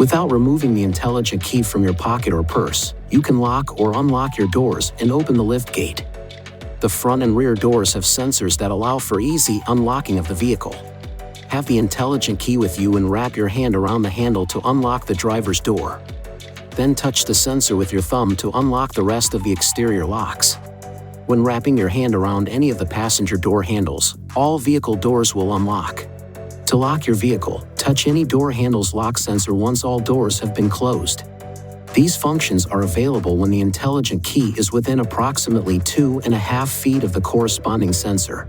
Without removing the intelligent key from your pocket or purse, you can lock or unlock your doors and open the lift gate. The front and rear doors have sensors that allow for easy unlocking of the vehicle. Have the intelligent key with you and wrap your hand around the handle to unlock the driver's door. Then touch the sensor with your thumb to unlock the rest of the exterior locks. When wrapping your hand around any of the passenger door handles, all vehicle doors will unlock. To lock your vehicle, touch any door handle's lock sensor once all doors have been closed. These functions are available when the intelligent key is within approximately 2.5 feet of the corresponding sensor.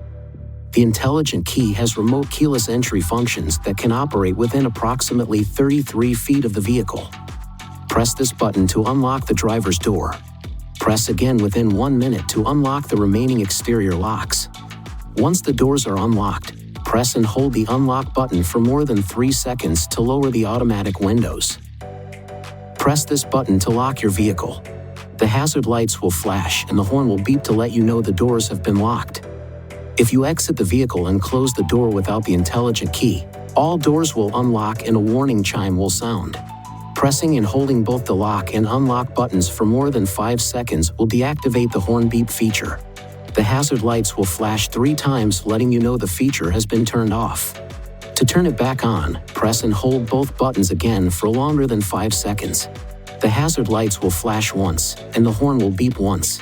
The intelligent key has remote keyless entry functions that can operate within approximately 33 feet of the vehicle. Press this button to unlock the driver's door. Press again within 1 minute to unlock the remaining exterior locks. Once the doors are unlocked, press and hold the unlock button for more than 3 seconds to lower the automatic windows. Press this button to lock your vehicle. The hazard lights will flash and the horn will beep to let you know the doors have been locked. If you exit the vehicle and close the door without the intelligent key, all doors will unlock and a warning chime will sound. Pressing and holding both the lock and unlock buttons for more than 5 seconds will deactivate the horn beep feature. The hazard lights will flash 3 times, letting you know the feature has been turned off. To turn it back on, press and hold both buttons again for longer than 5 seconds. The hazard lights will flash once, and the horn will beep once.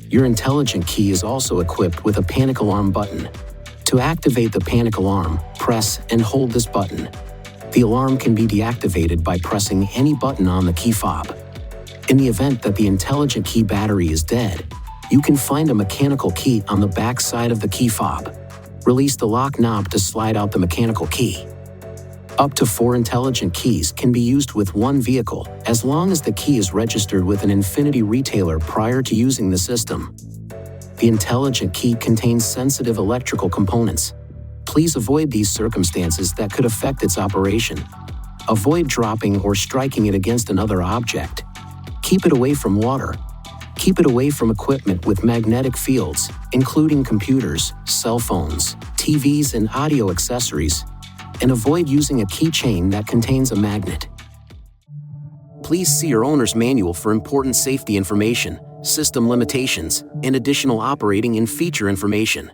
Your intelligent key is also equipped with a panic alarm button. To activate the panic alarm, press and hold this button. The alarm can be deactivated by pressing any button on the key fob. In the event that the intelligent key battery is dead, you can find a mechanical key on the back side of the key fob. Release the lock knob to slide out the mechanical key. Up to 4 intelligent keys can be used with one vehicle as long as the key is registered with an INFINITI retailer prior to using the system. The intelligent key contains sensitive electrical components. Please avoid these circumstances that could affect its operation. Avoid dropping or striking it against another object. Keep it away from water. Keep it away from equipment with magnetic fields, including computers, cell phones, TVs, and audio accessories, and avoid using a keychain that contains a magnet. Please see your owner's manual for important safety information, system limitations, and additional operating and feature information.